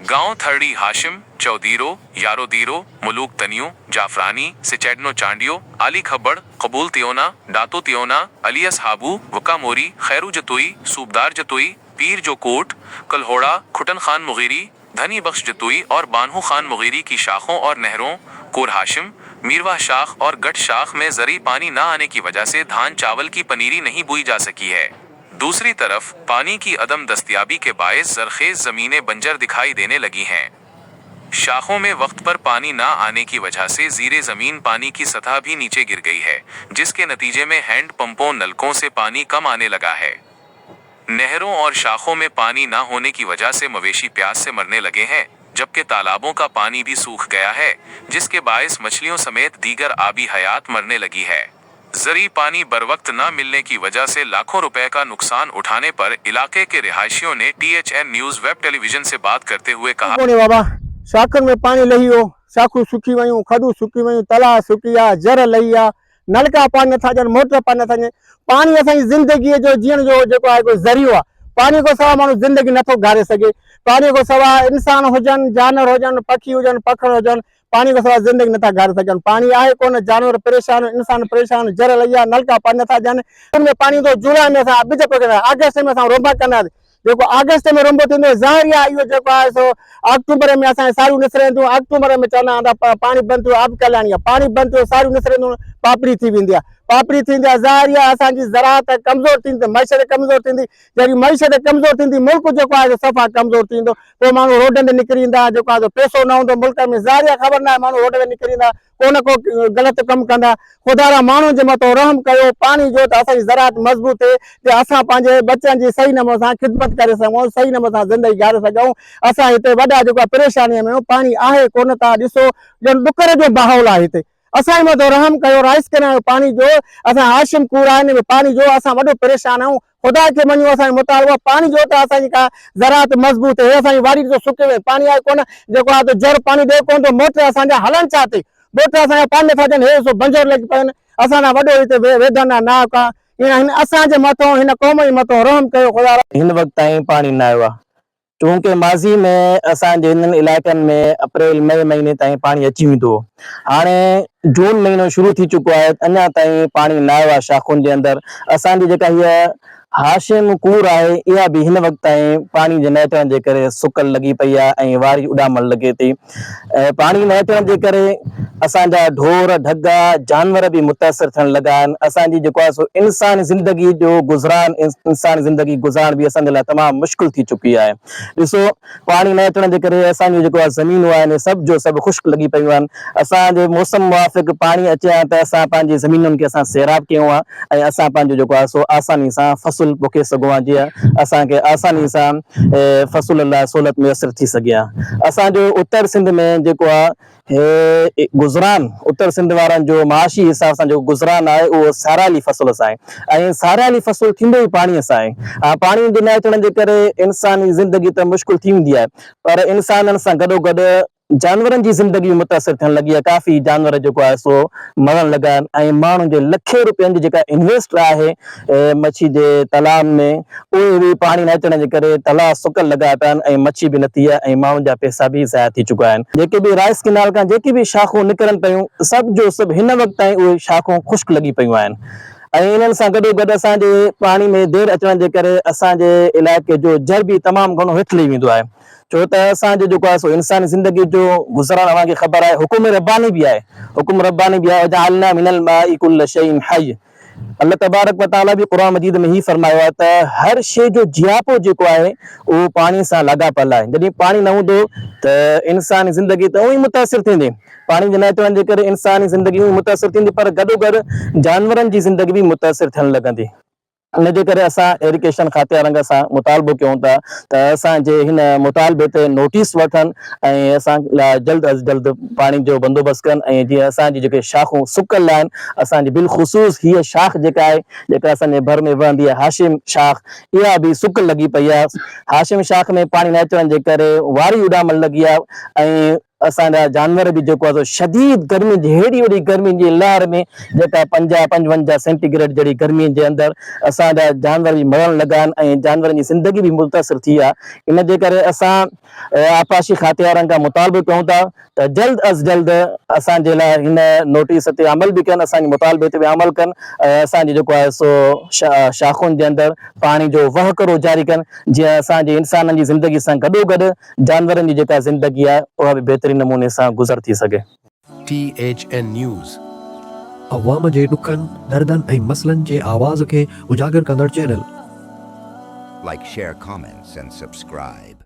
गांव थरड़ी हाशिम, चौदीरो, यारोदीरो, मुलूक तनियो, जाफरानी, सिचैडनो चांडियो, आली खब्बड़, कबूल तियोना, डातो तियोना, अलियस हाबू, वकामोरी, खैरू जतोई, सूबदार जतोई, पीर जो कोट, कलहोड़ा, खुटन खान मुगीरी, धनी बख्श जतोई और बानहू खान मुगीरी की शाखों और नहरों, कोर हाशिम, मीरवाह शाख और गट शाख में जरी पानी न आने की वजह से धान चावल की पनीरी नहीं बोई जा सकी है। दूसरी तरफ पानी की अदम दस्तयाबी के बायस जरखेज जमीनें बंजर दिखाई देने लगी हैं। शाखों में वक्त पर पानी ना आने की वजह से जीरे जमीन पानी की सतह भी नीचे गिर गई है, जिसके नतीजे में हैंड पंपों नलकों से पानी कम आने लगा है। नहरों और शाखों में पानी ना होने की वजह से मवेशी प्यास से मरने लगे हैं, जबकि तालाबों का पानी भी सूख गया है, जिसके बायस मछलियों समेत दीगर आबी हयात मरने लगी है। जरी पानी बरवक्त न मिलने की वजह से लाखों रुपए का नुकसान उठाने पर इलाके के रिहायशियों ने THN न्यूज वेब टेलीविजन से बात करते हुए कहा, बाबा शाखन में पानी लहियो, शाखू सुकी वयूं, खडू सुकी वयूं, तला सुकिया, जर लहिया, नलका पानी नथा अचनि, मोटर पानी नथा अचनि। पानी असांजी ज़िंदगी जो जीअण जो जेको आहे कोई ज़रियो आहे। पानी को सवा माण्हू ज़िंदगी नथो गारे सघे। पानी को सवा इंसान हुजनि, जानवर हुजनि, पखी हुजनि, पखड़ हुजनि, पानी को सवा ज़िंदगी नथा गारे सघनि। पानी आहे कोन, जानवर परेशान, इंसान परेशान, जर लहिया, नलका पानी नथा अचनि। उनमें पानी तो जुलाई में असां ॿिज पोखींदा, अगस्त में असां रोंबा कंदासीं। जेको अगस्त में रोंबो थींदो ज़ाहिरिया इहो जेको आहे सो अक्टूबर में असांजे सारियूं निसरनि थियूं। अक्टूबर में चवंदा आहिनि पानी बंदि थियो, अब कल्याणी आहे, पानी बंदि थियो, सारियूं निसरनि थियूं, पापड़ी थी वेंदी आहे। पापड़ी थींदी आहे, ज़ाहिरिया असांजी ज़राअत कमज़ोर थींदी, मईशत कमज़ोर थींदी। जॾहिं मईशत कमज़ोर थींदी, मुल्क जेको आहे सफ़ा कमज़ोर थींदो। पोइ माण्हू रोडनि ते निकिरी ईंदा, जेको आहे पैसो न हूंदो मुल्क में, ज़ाहिरिया ख़बर न आहे, माण्हू रोड ते निकिरी ईंदा, को न को ग़लति कमु कंदा। ख़ुदा रा माण्हू जे मथां रहम कयो, पानी जो त असांजी ज़राअत मज़बूत थिए, त असां पंहिंजे बच्चनि जी सही नमूने सां ख़िदमत करे सघूं, सही नमूने सां ज़िंदगी गारे सघूं। असां हिते वॾा जेको आहे परेशानीअ में पानी आहे कोन, तव्हां ॾिसो ॼण ॾुकर जो माहौल आहे हिते। असांजे मथां रहम कयो, राइस कयो पानी जो। असां हाशिम कूड़ आहे, हिन में पानी जो असां वॾो परेशान आहियूं। खुदा खे मञो, असांजो मुतालबो पानी जो त असांजी का ज़राअत मज़बूत थिए। असांजी वाड़ी जो सुके में पानी आहे कोन, जेको आहे त जर पानी ॾिए कोन, त मोटर असांजा हलनि छा ते? मोटर असांजा पानी नथा अचनि, हे सो बंजर लॻी पवनि। असांजा वॾो हिते वेदन आहे नाक आहे। हिन असांजे मथां, हिन क़ौम जे मथां रहम कयो ख़ुदा। हिन वक़्त ताईं पानी न आयो आहे, चूंकि माज़ी में असांजे हिननि इलाइक़नि में अप्रैल मई महीने ताईं पानी अची वेंदो। हाणे जून महीनो शुरू थी चुको आहे, अञा ताईं पानी न आयो आहे शाखुनि जे अंदरि। असांजी जेका हीअ हाशिम कूड़ आहे, इहा बि हिन वक़्त ताईं पानी जे न अचण जे करे सुकल लॻी पई आहे ऐं वारी उॾामण लॻे थी। पानी न अचण जे करे असांजा ढोर ढगा जानवर भी मुतासिर थियण लॻा आहिनि। असांजी जेको आहे सो इंसानी ज़िंदगी जो गुज़रान, इंसानी ज़िंदगी गुज़ारण बि असांजे लाइ तमामु मुश्किल थी चुकी आहे। ॾिसो, पानी न अचण जे करे असांजो जेको आहे ज़मीनूं आहिनि सभु जो सभु ख़ुश्क लॻी पियूं आहिनि। असांजे मौसम मुवाफ़िक़ पानी अचे हा त असां पंहिंजी ज़मीनुनि खे असां सैराब कयूं हा ऐं असां पंहिंजो जेको आहे सो आसानी सां फसल पोखे सघूं हा, जीअं असांखे आसानी सां फसल लाइ सहूलियत मुयसर थी सघे हा। असांजो उत्तर सिंध में जेको आहे गुज़रान, उत्तर सिंध वारनि जो माशी हिसाब सां जो गुज़रान आहे उहो साराली फसल सां आहे ऐं साराली फसल थींदो ई पाणीअ सां आहे। पाणी जे न अचण जे करे इंसानी ज़िंदगी त मुश्किल थी वेंदी आहे, पर इंसाननि सां गॾोगॾु जानवरनि जी ज़िंदगी मुतासिर थियण लॻी आहे। काफ़ी जानवर जेको आहे सो मरण लॻा आहिनि ऐं माण्हुनि जे लखे रुपयनि जी जेका इन्वेस्ट आहे मच्छी जे तालाब में, उहे बि पाणी न अचण जे करे तालाब सुकल लॻा पिया आहिनि ऐं मच्छी बि नथी आहे ऐं माण्हुनि जा पैसा बि ज़ाया थी चुका आहिनि। जेके बि राइस कैनाल खां जेके बि शाखूं निकिरनि पियूं, सभु जो सभु हिन वक़्त ताईं उहे शाखूं ख़ुश्क लॻी पियूं आहिनि ऐं इन्हनि सां गॾोगॾु असांजे पाणी में देरि अचण जे करे असांजे इलाइक़े जो जर बि तमामु घणो हेठि लही वेंदो आहे। छो त असांजो जेको आहे सो इंसानी ज़िंदगी जो गुज़रान अव्हांखे ख़बर आहे, हुकुम रब्बानी बि आहे, हुकुम रब्बानी बि आहे। वजअलना मिनल माई कुल्ल शैइन हय्य। अल्लाह तबारक व तआला भी कुरान मजीद में ही फरमायो आहे त हर शइ जो जियापो जेको आहे उहो पाणी सां लाॻापियल आहे। जॾहिं पाणी न हूंदो त इंसानी ज़िंदगी त उहो ई मुतासिर थींदी। पाणी जे न अचण जे करे इंसानी ज़िंदगी उहो मुतासिर थींदी, पर गॾोगॾु जानवरनि जी ज़िंदगी बि मुतासिर थियण लॻंदी। इन जे करे असां एजुकेशन खाते वारनि सां मुतालबो कयूं था त असांजे हिन मुतालबे ते नोटिस वठनि ऐं असां लाइ जल्द अज़ जल्द पाणी जो बंदोबस्तु कनि ऐं जीअं असांजी जेके शाखूं सुकल आहिनि, असांजी बिलख़ुसूस हीअ शाख जेका आहे, जेका असांजे भर में वहंदी आहे हाशिम शाख, इहा बि सुकल लॻी पई आहे। हाशिम शाख में पाणी न अचण जे करे वारी उॾामण लॻी आहे ऐं असांजा जानवर बि जेको आहे शदीद गर्मी जी हेड़ी वॾी गर्मी जी लहर में जेका 50-55 सेंटीग्रेड जहिड़ी गर्मी जे अंदरि असांजा जानवर बि मरण लॻा आहिनि ऐं जानवरनि जी ज़िंदगी बि मुतासिर थी आहे। इन जे करे असां आपाशी खातियारनि खां मुतालबो कयूं था त जल्द अज़ जल्द असांजे लाइ हिन नोटिस ते अमल बि कनि, असांजे मुतालबे ते बि अमल कनि ऐं असांजी जेको आहे सो शाखुनि जे अंदरि पाणी जो वहकरो जारी कनि जीअं असांजे इंसाननि जी ज़िंदगी सां गॾोगॾु जानवरनि जी जेका ज़िंदगी आहे उहा बि बहितरीन नमूने सां गुज़र थी सघे। THN न्यूज़ अवाम जे ॾुखनि दर्दनि ऐं मसइलनि जे आवाज़ खे उजागर कंदड़ channel. Like, share, comments, and subscribe.